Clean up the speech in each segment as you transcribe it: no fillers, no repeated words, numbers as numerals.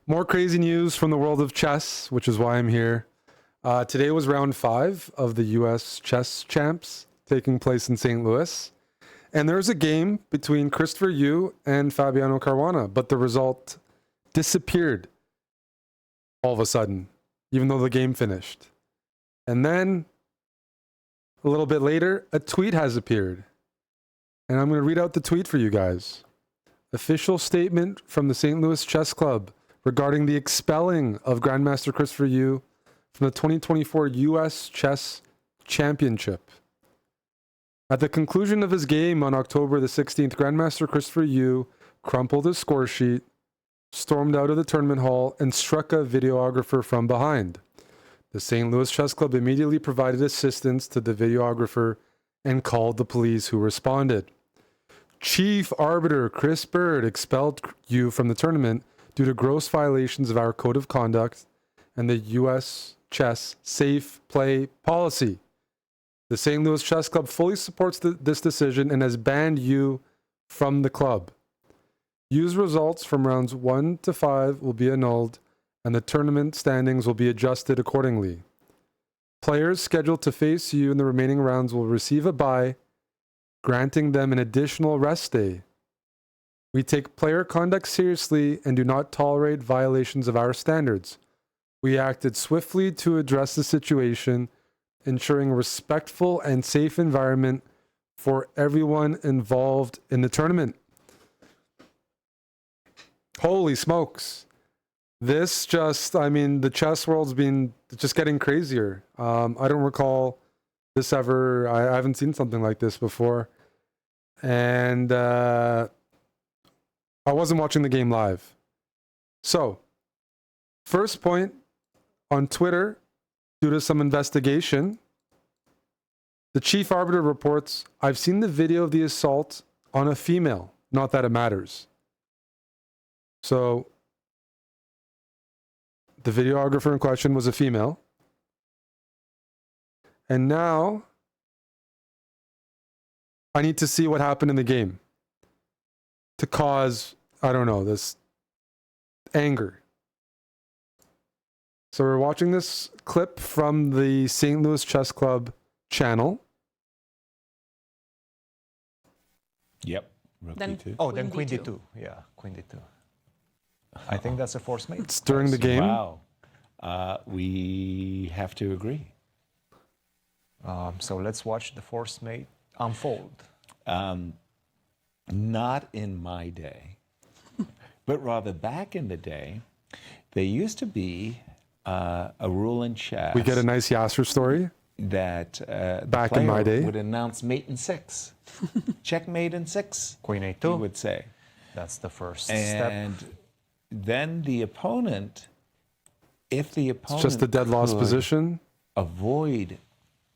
More crazy news from the world of chess, which is why I'm here. Today was round 5 of the U.S. chess champs taking place in St. Louis. And there was a game between Christopher Yu and Fabiano Caruana, but the result disappeared all of a sudden, even though the game finished. And then, a little bit later, a tweet has appeared. And I'm going to read out the tweet for you guys. Official statement from the St. Louis Chess Club regarding the expelling of Grandmaster Christopher Yu from the 2024 U.S. Chess Championship. At the conclusion of his game on October the 16th, Grandmaster Christopher Yu crumpled his score sheet, stormed out of the tournament hall, and struck a videographer from behind. The St. Louis Chess Club immediately provided assistance to the videographer and called the police, who responded. Chief Arbiter Chris Bird expelled Yu from the tournament due to gross violations of our code of conduct and the U.S. Chess Safe Play policy. The St. Louis Chess Club fully supports this decision and has banned Yu from the club. Yu's results from rounds 1 to 5 will be annulled, and the tournament standings will be adjusted accordingly. Players scheduled to face Yu in the remaining rounds will receive a bye, granting them an additional rest day. We take player conduct seriously and do not tolerate violations of our standards. We acted swiftly to address the situation, ensuring a respectful and safe environment for everyone involved in the tournament. Holy smokes. This the chess world's been just getting crazier. I don't recall this ever. I haven't seen something like this before. And I wasn't watching the game live. So, first point, on Twitter, due to some investigation, the chief arbiter reports, I've seen the video of the assault on a female. Not that it matters. So, the videographer in question was a female. And now, I need to see what happened in the game to cause, this anger. So we're watching this clip from the St. Louis Chess Club channel. Yep. Rook Then D2. Oh, Then Queen D2. D2. Yeah, Queen D2. I think that's a force mate. It's during the game. Wow. We have to agree. So let's watch the force mate unfold. Not in my day, but rather back in the day, there used to be a rule in chess. We get a nice Yasser story. That Back the in my player day. would announce mate in 6. Checkmate in 6. Queen He A2. would say. That's the first step. And then the opponent, if the opponent It's just a dead loss could position. avoid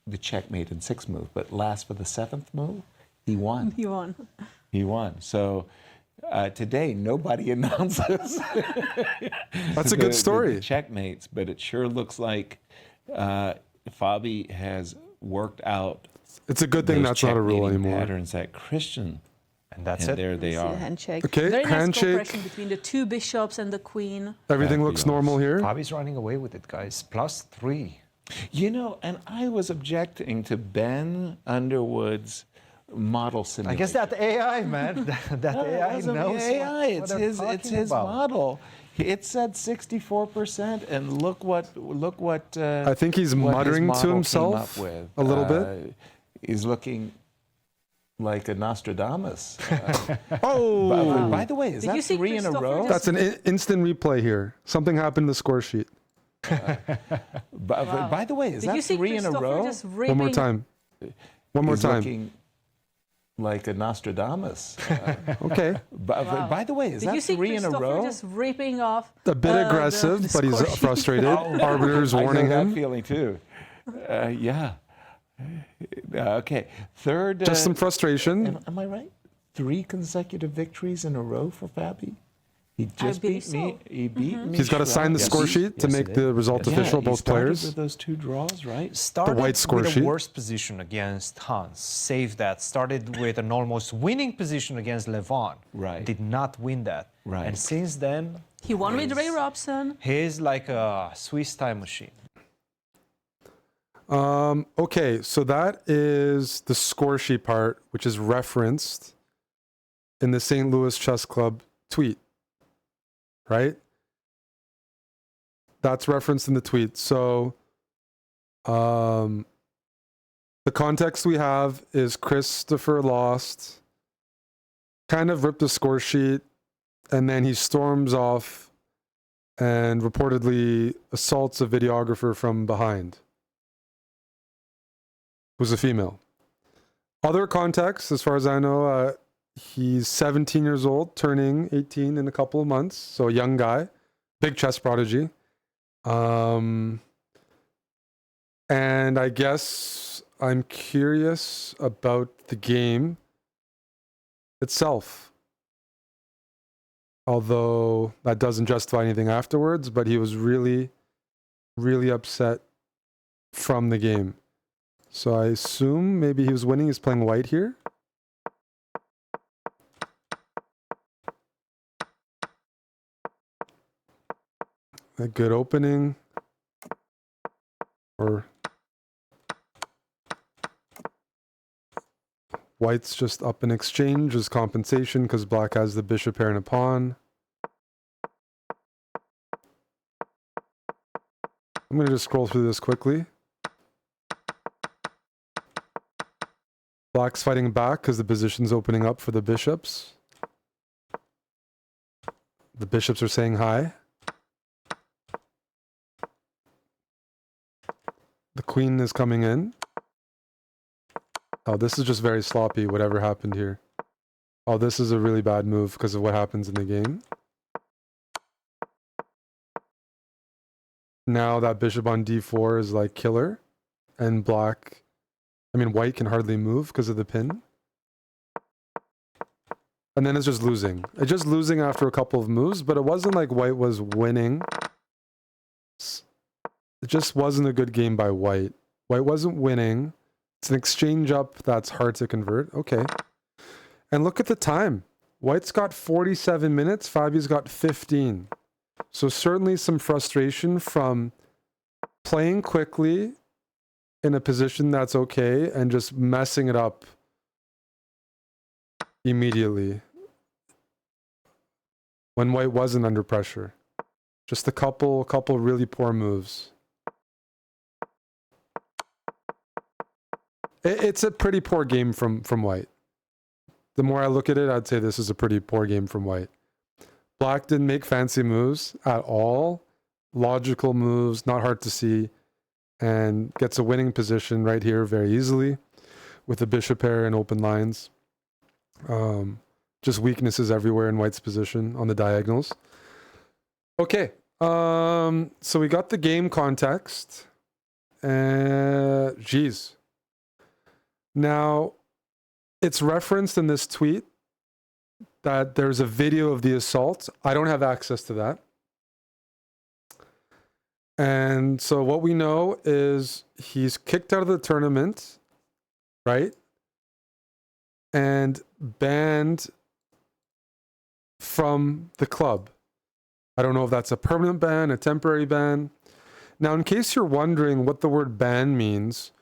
the checkmate in 6 move, but last for the 7th move, he won. You won. He won. So today, nobody announces. That's a good story. The checkmates, but it sure looks like Fabi has worked out. It's a good thing those that's not a rule checkmating anymore. patterns that Christian, And that's and it. there they See the are. handshake. Okay, Very nice handshake. cooperation between the two bishops and the queen. Everything looks Fabulous. normal here. Fabi's running away with it, guys. +3. You know, and I was objecting to Ben Underwood's model I simulation. guess that AI, man. that No, it AI wasn't the knows AI. what It's they're his. It's talking his about. model. It said 64%, and look what. I think he's what his muttering to model came himself up with. a little bit. He's looking like a Nostradamus. Oh! By the way, is Did you that see 3 in a Christopher row? just- That's an instant replay here. Something happened in the score sheet. By the way, is Did that you see 3 in a Christopher row? just ripping? One more time. One more He's time. looking like a Nostradamus. Okay. By the way, is Did that you see 3 in a Christopher row? just ripping off? A bit aggressive, the but he's score sheet? frustrated. Arbiter's I know warning that him. feeling too. Yeah. Okay. Third. Just some frustration. Am I right? 3 consecutive victories in a row for Fabi. He just believe beat me. so. He beat me. He's got to sign the Yes, score he- sheet to yes, make he the did. result Yeah, official, he both started players. with those 2 draws, right? Started white score with sheet. a worst position against Hans. Saved that. Started with an almost winning position against Levon. Right. Did not win that. Right. And since then, He won with Ray He's- Robson. He's like a Swiss time machine. Okay, so that is the score sheet part, which is referenced in the St. Louis Chess Club tweet, right? That's referenced in the tweet. So the context we have is Christopher lost, kind of ripped the score sheet, and then he storms off and reportedly assaults a videographer from behind, who's a female. Other context, as far as I know, he's 17 years old, turning 18 in a couple of months. So a young guy, big chess prodigy. And I guess I'm curious about the game itself. Although that doesn't justify anything afterwards, but he was really, really upset from the game. So I assume maybe he was winning. He's playing white here. A good opening. Or white's just up in exchange as compensation because black has the bishop, pair, and a pawn. I'm going to just scroll through this quickly. Black's fighting back because the position's opening up for the bishops. The bishops are saying hi. The queen is coming in. Oh, this is just very sloppy, whatever happened here. Oh, this is a really bad move because of what happens in the game. Now that bishop on d4 is like killer. And black, I mean white can hardly move because of the pin. And then it's just losing. It's just losing after a couple of moves, but it wasn't like white was winning. It just wasn't a good game by white. White wasn't winning. It's an exchange up that's hard to convert. Okay. And look at the time. White's got 47 minutes. Fabi's got 15. So certainly some frustration from playing quickly in a position that's okay and just messing it up immediately when white wasn't under pressure. Just a couple really poor moves. It's a pretty poor game from white. The more I look at it, I'd say this is a pretty poor game from white. Black didn't make fancy moves at all. Logical moves, not hard to see. And gets a winning position right here very easily with the bishop pair and open lines. Just weaknesses everywhere in white's position on the diagonals. Okay, so we got the game context. Geez. Now, it's referenced in this tweet that there's a video of the assault. I don't have access to that. And so what we know is he's kicked out of the tournament, right? And banned from the club. I don't know if that's a permanent ban, a temporary ban. Now, in case you're wondering what the word ban means,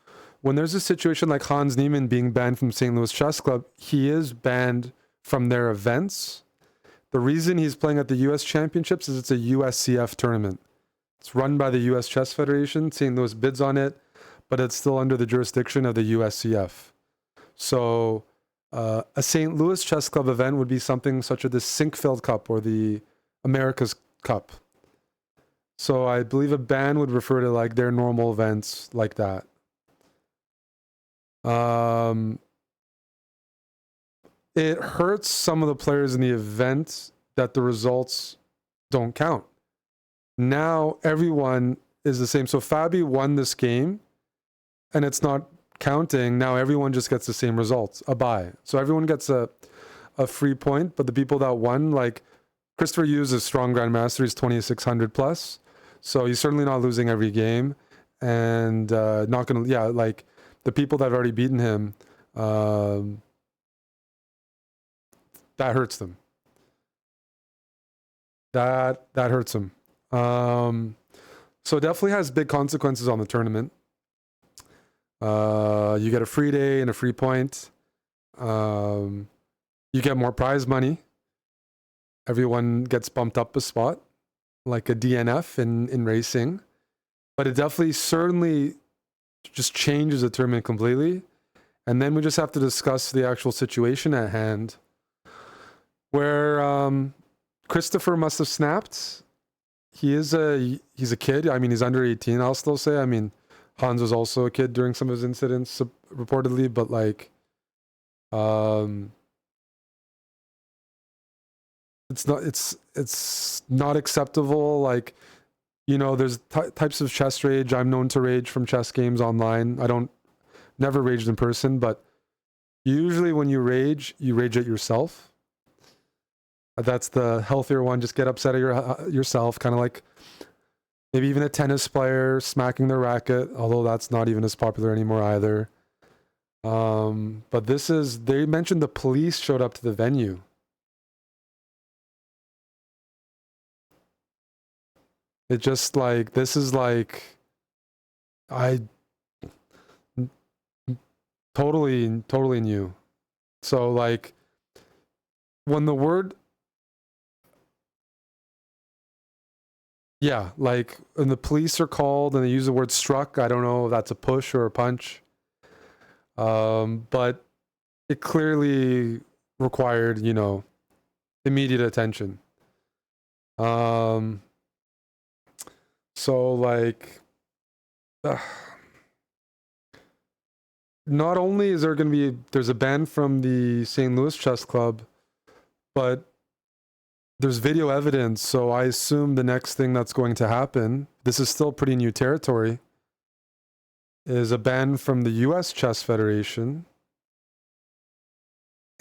when there's a situation like Hans Niemann being banned from St. Louis Chess Club, he is banned from their events. The reason he's playing at the U.S. Championships is it's a USCF tournament. It's run by the U.S. Chess Federation. St. Louis bids on it, but it's still under the jurisdiction of the USCF. So a St. Louis Chess Club event would be something such as the Sinkfeld Cup or the America's Cup. So I believe a ban would refer to like their normal events like that. It hurts some of the players in the event that the results don't count. Now everyone is the same. So Fabi won this game and it's not counting. Now everyone just gets the same results, a bye. So everyone gets a free point, but the people that won, like Christopher Hughes is strong grandmaster, he's 2,600 plus. So he's certainly not losing every game and not going to, like the people that have already beaten him, that hurts them. that hurts him. So it definitely has big consequences on the tournament. You get a free day and a free point. You get more prize money. Everyone gets bumped up a spot, like a DNF in racing. But it definitely, certainly just changes the tournament completely. And then we just have to discuss the actual situation at hand, where Christopher must have snapped. He's a kid. I mean, he's under 18, I'll still say. I mean, Hans was also a kid during some of his incidents, reportedly, but like, it's not acceptable. Like, you know, there's types of chess rage. I'm known to rage from chess games online. Never raged in person, but usually when you rage at yourself. That's the healthier one. Just get upset at yourself, kind of like maybe even a tennis player smacking their racket, although that's not even as popular anymore either. But they mentioned the police showed up to the venue. It just like, this is like, I totally new. So like, when the word, yeah, like when the police are called and they use the word struck, I don't know if that's a push or a punch. But it clearly required, you know, immediate attention. So like, not only is there's a ban from the St. Louis Chess Club, but there's video evidence. So I assume the next thing that's going to happen, this is still pretty new territory, is a ban from the US Chess Federation.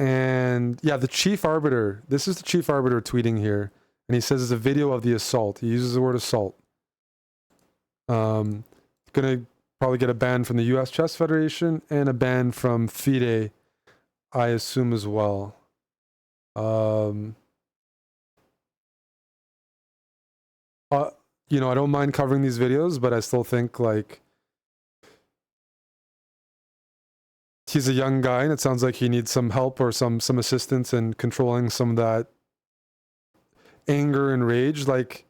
And yeah, the chief arbiter, this is the chief arbiter tweeting here. And he says it's a video of the assault. He uses the word assault. Gonna probably get a ban from the US Chess Federation and a ban from FIDE, I assume as well. You know, I don't mind covering these videos, but I still think like he's a young guy and it sounds like he needs some help or some assistance in controlling some of that anger and rage. Like,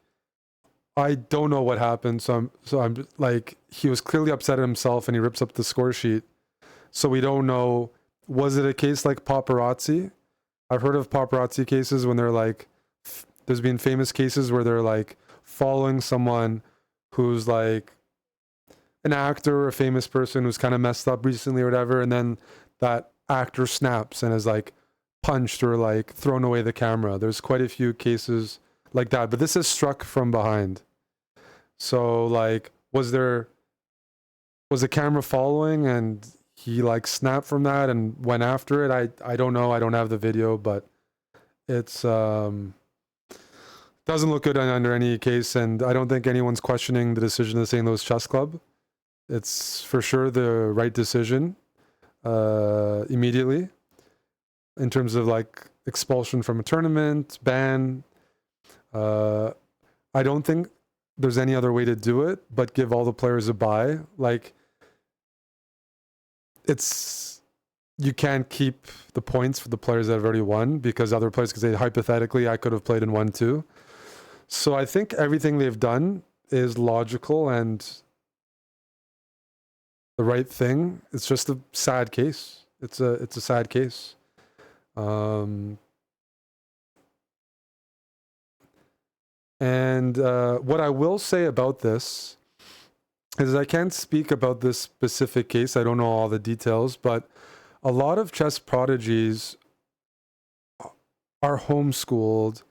I don't know what happened. So I'm like, he was clearly upset at himself and he rips up the score sheet. So we don't know, was it a case like paparazzi? I've heard of paparazzi cases when they're like, there's been famous cases where they're like following someone who's like an actor or a famous person who's kind of messed up recently or whatever. And then that actor snaps and is like punched or like thrown away the camera. There's quite a few cases like that, but this is struck from behind. So like, was the camera following and he like snapped from that and went after it? I don't know. I don't have the video, but it's doesn't look good under any case. And I don't think anyone's questioning the decision of the St. Louis Chess Club. It's for sure the right decision immediately in terms of like expulsion from a tournament, ban. I don't think there's any other way to do it, but give all the players a bye. Like, you can't keep the points for the players that have already won because other players could say, hypothetically, I could have played and won too. So I think everything they've done is logical and the right thing. It's just a sad case. It's a sad case. And what I will say about this is I can't speak about this specific case. I don't know all the details, but a lot of chess prodigies are homeschooled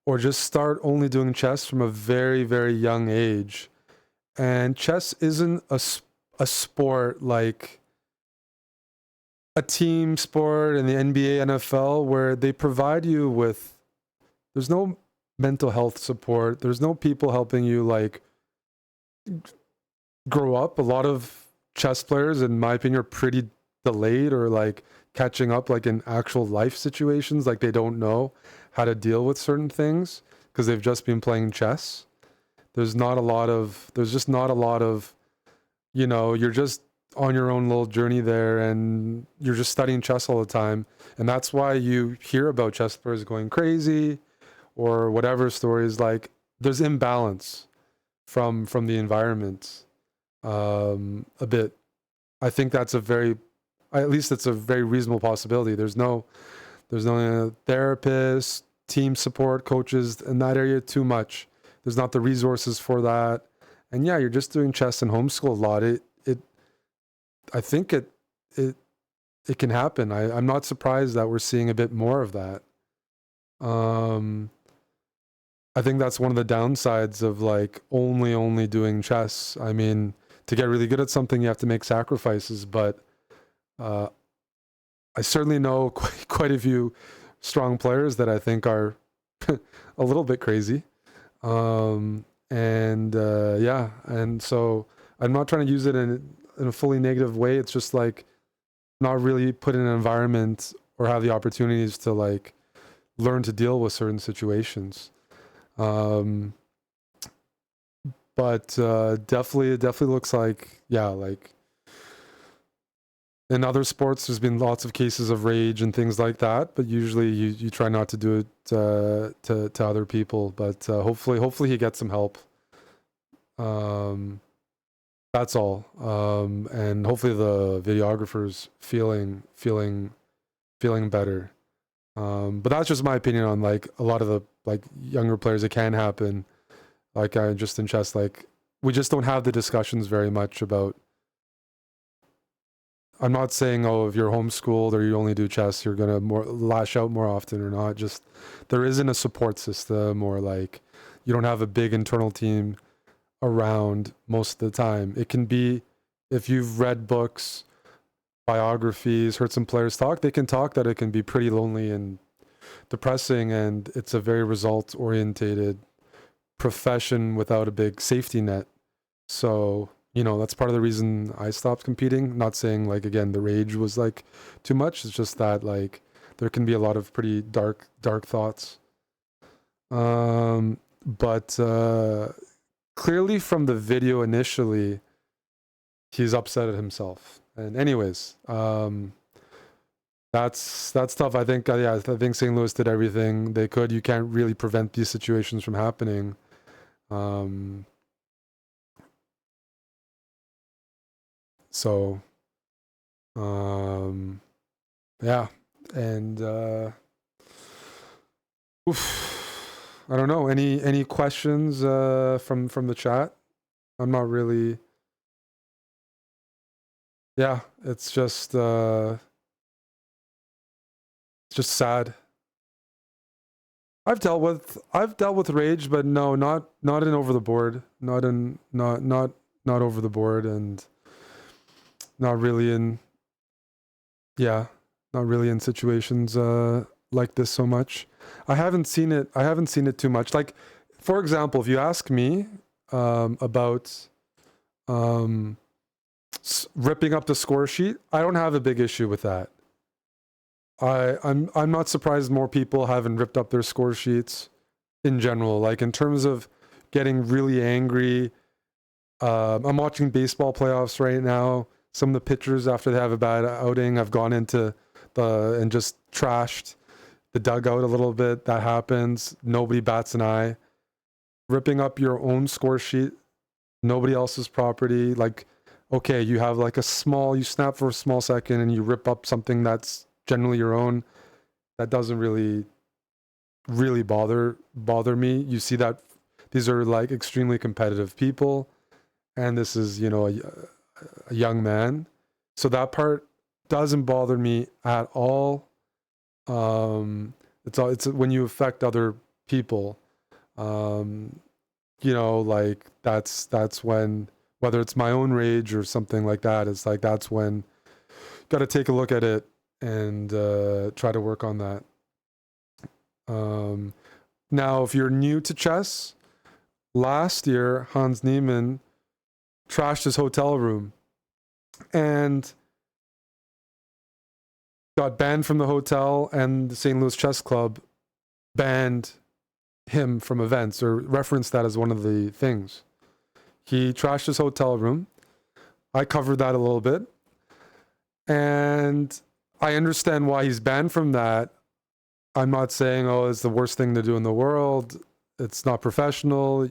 or just start only doing chess from a very, very young age. And chess isn't a sport like a team sport in the NBA, NFL, where they provide you with, there's no mental health support. There's no people helping you like grow up. A lot of chess players, in my opinion, are pretty delayed or like catching up like in actual life situations. Like they don't know how to deal with certain things because they've just been playing chess. There's just not a lot of, you're just on your own little journey there, and you're just studying chess all the time. And that's why you hear about chess players going crazy or whatever stories. Like, there's imbalance from the environment a bit. I think that's at least it's a very reasonable possibility. There's no therapists, team support, coaches in that area too much. There's not the resources for that. And yeah, you're just doing chess and homeschool a lot. I think it can happen. I'm not surprised that we're seeing a bit more of that. I think that's one of the downsides of like only doing chess. I mean, to get really good at something, you have to make sacrifices, but I certainly know quite a few strong players that I think are a little bit crazy. And so I'm not trying to use it in a fully negative way. It's just like not really put in an environment or have the opportunities to like learn to deal with certain situations. But definitely, it definitely looks like, like in other sports, there's been lots of cases of rage and things like that, but usually you try not to do it to other people. But hopefully he gets some help. That's all. And hopefully the videographer's feeling better. But that's just my opinion on like a lot of the like younger players. It can happen. Like just in chess, like we just don't have the discussions very much about. I'm not saying, if you're homeschooled or you only do chess, you're gonna lash out more often or not. Just there isn't a support system, or like you don't have a big internal team around most of the time. It can be, if you've read books, biographies, heard some players talk, they can talk that it can be pretty lonely and depressing, and it's a very result orientated profession without a big safety net. So that's part of the reason I stopped competing. Not saying like, again, the rage was like too much. It's just that like there can be a lot of pretty dark thoughts. But clearly from the video initially, he's upset at himself. And anyways, that's tough. I think I think St. Louis did everything they could. You can't really prevent these situations from happening. So, yeah, and I don't know. Any questions from the chat? I'm not really. Yeah, it's just sad. I've dealt with rage, but no, not in over the board, not over the board, and not really in situations like this so much. I haven't seen it too much. Like, for example, if you ask me about ripping up the score sheet, I don't have a big issue with that. I'm not surprised more people haven't ripped up their score sheets in general. Like, in terms of getting really angry, I'm watching baseball playoffs right now. Some of the pitchers, after they have a bad outing, have gone into and just trashed the dugout a little bit. That happens. Nobody bats an eye. Ripping up your own score sheet, nobody else's property. Like, okay, you have like you snap for a small second and you rip up something that's generally your own. That doesn't really bother me. You see that these are like extremely competitive people, and this is, a young man. So that part doesn't bother me at all. It's when you affect other people, like that's when, whether it's my own rage or something like that, it's like, that's when got to take a look at it and try to work on that. Now, if you're new to chess, last year, Hans Niemann trashed his hotel room and got banned from the hotel, and the St. Louis Chess Club banned him from events or referenced that as one of the things. He trashed his hotel room. I covered that a little bit. And I understand why he's banned from that. I'm not saying, oh, it's the worst thing to do in the world. It's not professional.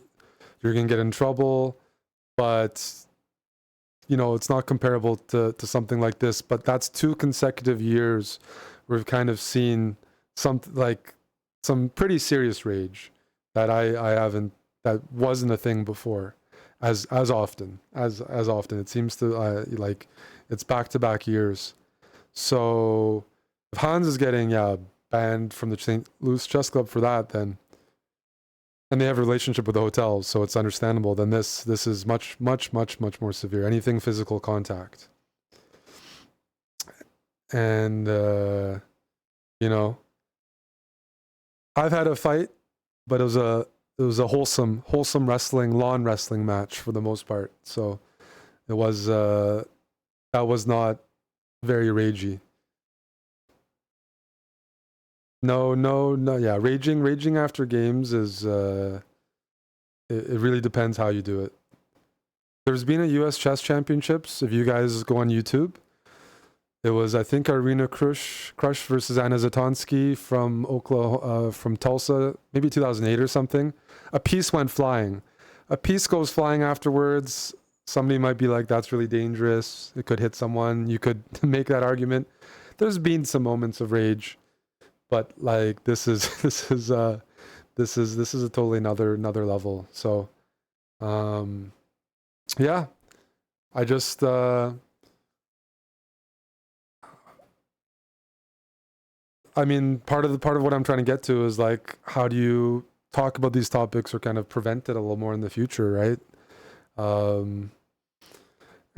You're going to get in trouble. But, you know, it's not comparable to something like this. But that's 2 consecutive years where we've kind of seen some pretty serious rage that I haven't, that wasn't a thing before as often. It seems to, like, it's back-to-back years. So if Hans is getting banned from the St. Louis Chess Club for that, then, and they have a relationship with the hotels, so it's understandable, then this is much more severe. Anything physical contact. And, you know, I've had a fight, but it was a wholesome wrestling, lawn wrestling match for the most part. So it was, that was not very ragey. No. Yeah, raging after games is, it really depends how you do it. There's been a U.S. Chess Championships. If you guys go on YouTube, it was, I think, Irina Krush versus Anna Zatonsky from Oklahoma, from Tulsa, maybe 2008 or something. A piece went flying. A piece goes flying afterwards. Somebody might be like, that's really dangerous. It could hit someone. You could make that argument. There's been some moments of rage, but like this is a totally another level. So, yeah, I just, I mean, part of what I'm trying to get to is like, how do you talk about these topics or kind of prevent it a little more in the future, right?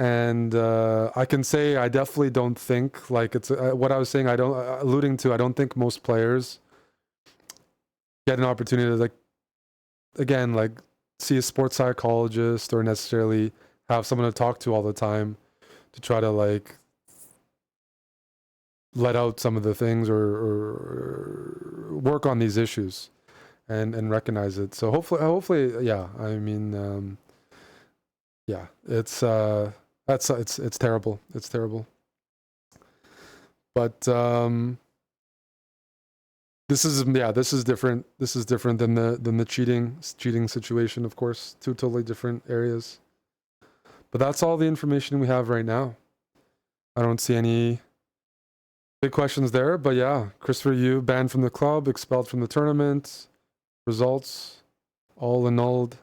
And I can say I definitely don't think, like, it's what I was saying, alluding to, I don't think most players get an opportunity to, like, again, like, see a sports psychologist or necessarily have someone to talk to all the time to try to, like, let out some of the things or work on these issues and recognize it. So hopefully, yeah, I mean, yeah, it's terrible. It's terrible. But this is different. This is different than the cheating situation, of course. 2 totally different areas. But that's all the information we have right now. I don't see any big questions there, but yeah, Christopher Yu banned from the club, expelled from the tournament, results all annulled.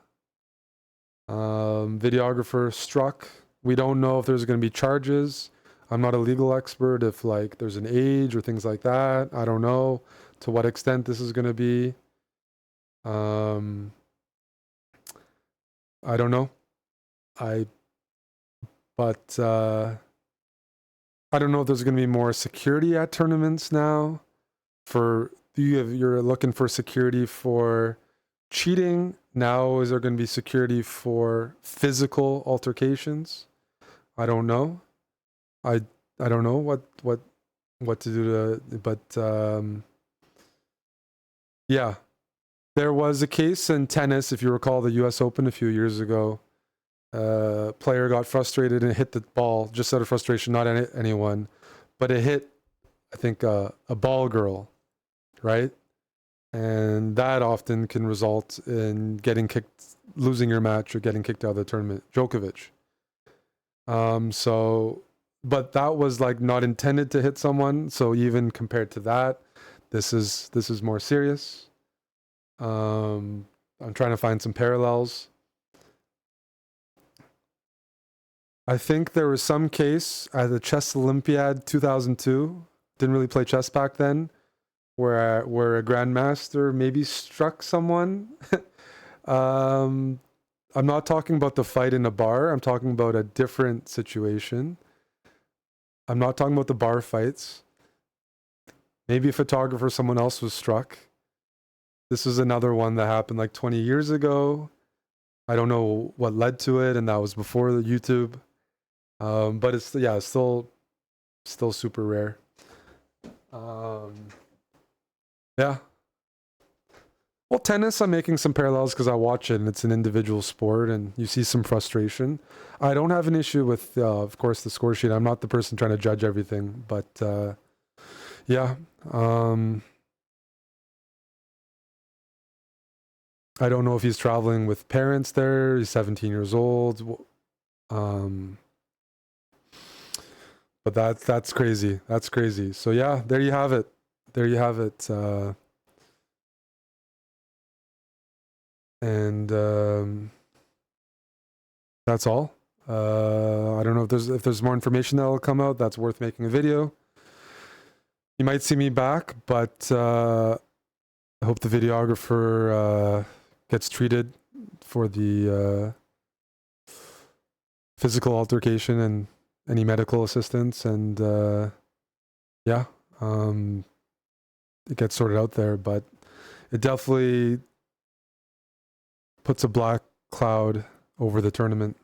Videographer struck. We don't know if there's going to be charges. I'm not a legal expert. If like there's an age or things like that, I don't know to what extent this is going to be. I don't know. But I don't know if there's going to be more security at tournaments now. You're looking for security for cheating. Now is there going to be security for physical altercations? I don't know. I don't know what to do but yeah. There was a case in tennis, if you recall the US Open a few years ago. Player got frustrated and hit the ball just out of frustration, not anyone, but it hit, I think, a ball girl, right? And that often can result in losing your match or getting kicked out of the tournament. Djokovic. But that was like not intended to hit someone. So even compared to that, this is more serious. I'm trying to find some parallels. I think there was some case at the Chess Olympiad 2002. Didn't really play chess back then, where a grandmaster maybe struck someone. I'm not talking about the fight in a bar. I'm talking about a different situation. I'm not talking about the bar fights. Maybe a photographer, someone else was struck. This is another one that happened like 20 years ago. I don't know what led to it, and that was before the YouTube. But it's still super rare. Yeah. Well, tennis, I'm making some parallels because I watch it and it's an individual sport and you see some frustration. I don't have an issue with, of course, the score sheet. I'm not the person trying to judge everything, but yeah. I don't know if he's traveling with parents there. He's 17 years old. But that's crazy. That's crazy. So yeah, there you have it. There you have it. And that's all. I don't know if there's more information that'll come out that's worth making a video. You might see me back, but I hope the videographer gets treated for the physical altercation and any medical assistance, and yeah, it gets sorted out there. But it definitely puts a black cloud over the tournament.